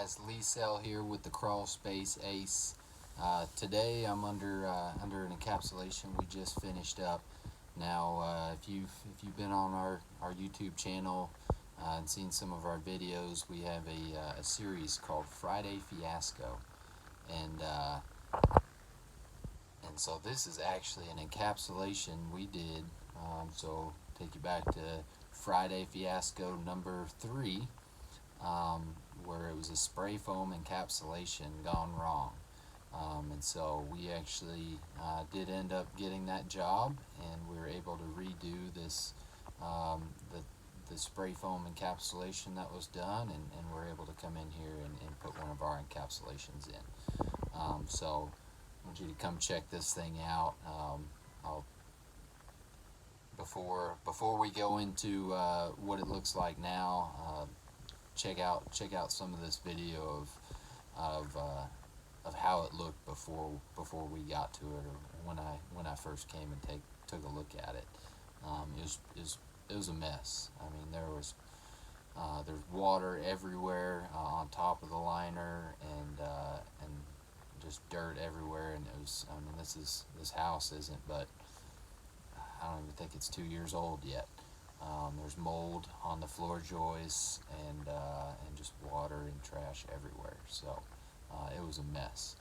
guys, Lee Sell here with the Crawlspace Ace. Today I'm under an encapsulation we just finished up. Now, if you've been on our YouTube channel and seen some of our videos, we have a series called Friday Fiasco, and so this is actually an encapsulation we did. So take you back to Friday Fiasco number 3. Where it was a spray foam encapsulation gone wrong, and so we actually did end up getting that job, and we were able to redo this the spray foam encapsulation that was done, and we're able to come in here and put one of our encapsulations in. So I want you to come check this thing out. Before we go into what it looks like now, check out some of this video of how it looked before we got to it, or when I first came and took a look at it. It was a mess. I mean, there's water everywhere on top of the liner, and just dirt everywhere. And it was, I mean, this house isn't, but I don't even think it's 2 years old yet. There's mold on the floor joists, and just water and trash everywhere. So it was a mess.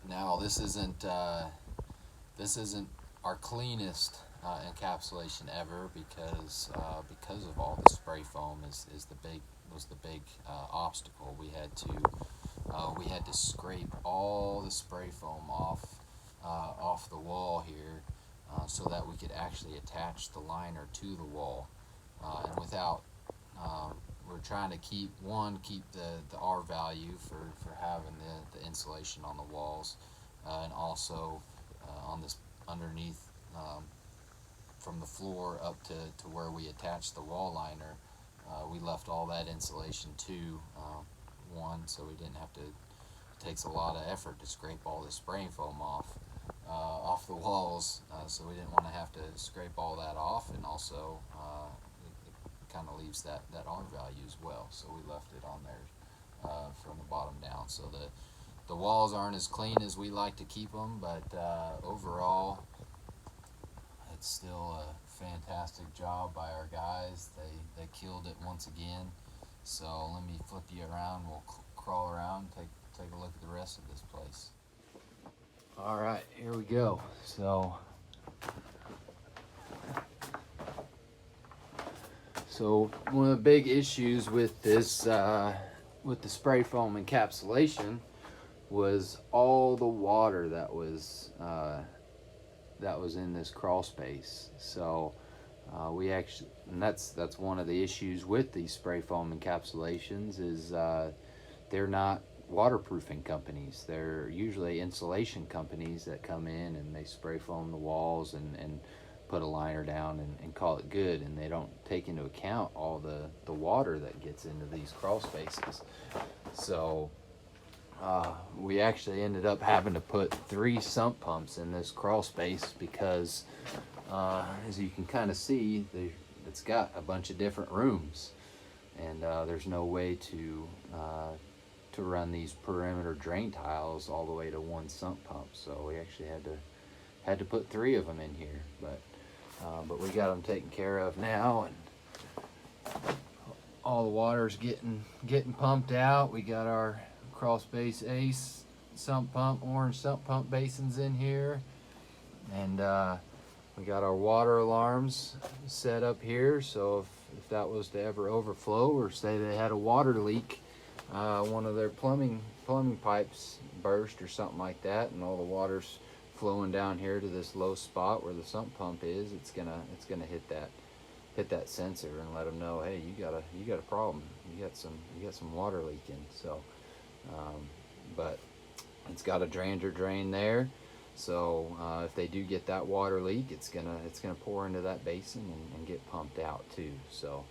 Now this isn't our cleanest encapsulation ever, because of all the spray foam was the big obstacle. We had to scrape all the spray foam off the wall here, so that we could actually attach the liner to the wall, and without we're trying to keep the R value for having the insulation on the walls, and also on this underneath, from the floor up to where we attach the wall liner, we left all that insulation to one, so we didn't have to. It takes a lot of effort to scrape all the spray foam off the walls, so we didn't want to have to scrape all that off, and also it kind of leaves that R value as well, so we left it on there from the bottom down. So the walls aren't as clean as we like to keep them, but overall it's still a fantastic job by our guys. They killed it once again. So let me flip you around, we'll crawl around and take a look at the rest of this place. Alright, here we go. So one of the big issues with this, with the spray foam encapsulation, was all the water that was in this crawl space. So we actually, and that's one of the issues with these spray foam encapsulations, is they're not waterproofing companies. They're usually insulation companies that come in and they spray foam the walls and put a liner down and call it good, and they don't take into account all the water that gets into these crawl spaces. So we actually ended up having to put 3 sump pumps in this crawl space, because as you can kind of see, it's got a bunch of different rooms, and there's no way to run these perimeter drain tiles all the way to one sump pump. So we actually had to put 3 of them in here, but we got them taken care of now, and all the water's getting pumped out. We got our Crawlspace Ace sump pump, orange sump pump basins in here, and we got our water alarms set up here, so if that was to ever overflow, or say they had a water leak, one of their plumbing pipes burst or something like that, and all the water's flowing down here to this low spot where the sump pump is, it's gonna hit that sensor and let them know, hey, you got a problem, you got some water leaking. So but it's got a drain there, so if they do get that water leak, it's gonna pour into that basin and get pumped out too. So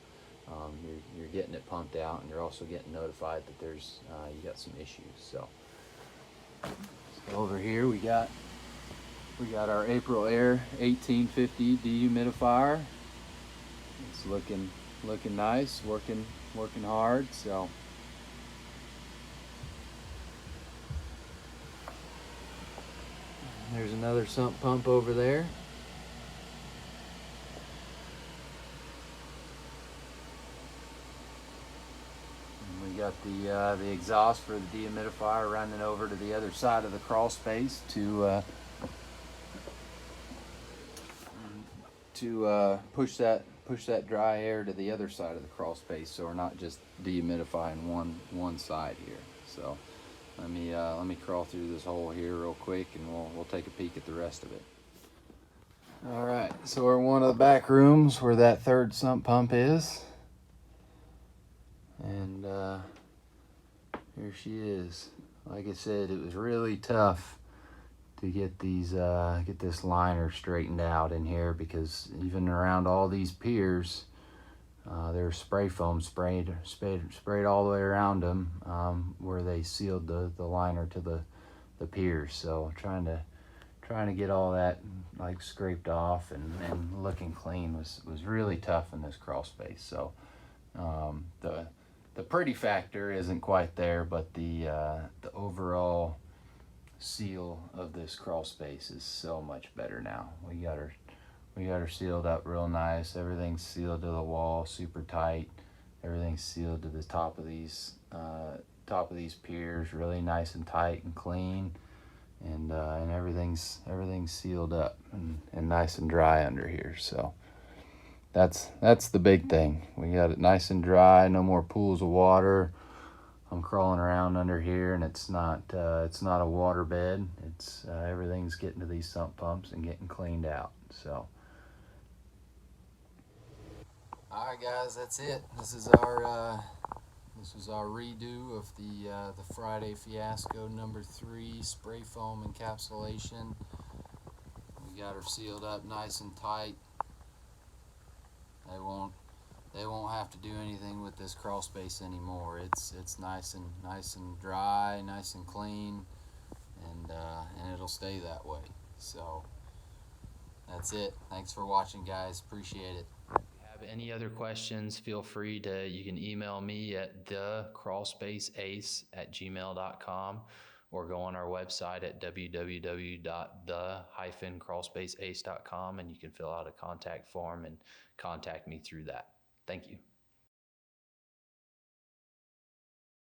you're getting it pumped out, and you're also getting notified that there's you got some issues. So over here we got our AprilAire 1850 dehumidifier. It's looking nice, working hard. So There's another sump pump over there. And we got the exhaust for the dehumidifier running over to the other side of the crawl space to push that dry air to the other side of the crawl space, so we're not just dehumidifying one side here. So let me crawl through this hole here real quick, and we'll take a peek at the rest of it. All right, so we're in one of the back rooms where that third sump pump is, and here she is. Like I said, it was really tough to get this liner straightened out in here, because even around all these piers, there's spray foam sprayed all the way around them, where they sealed the liner to the piers. So trying to get all that like scraped off and looking clean was really tough in this crawl space. So the pretty factor isn't quite there, but the overall seal of this crawl space is so much better now. We got her sealed up real nice. Everything's sealed to the wall, super tight. Everything's sealed to the top of these piers, really nice and tight and clean, and everything's sealed up and nice and dry under here. So that's the big thing. We got it nice and dry, no more pools of water. I'm crawling around under here, and it's not a water bed. It's everything's getting to these sump pumps and getting cleaned out. So, all right, guys, that's it. This is our redo of the Friday Fiasco #3 spray foam encapsulation. We got her sealed up nice and tight. They won't have to do anything with this crawl space anymore. It's nice and dry, nice and clean, and it'll stay that way. So that's it. Thanks for watching, guys. Appreciate it. If you have any other questions, feel free you can email me at thecrawlspaceace@gmail.com, or go on our website at www.the-crawlspaceace.com, and you can fill out a contact form and contact me through that. Thank you.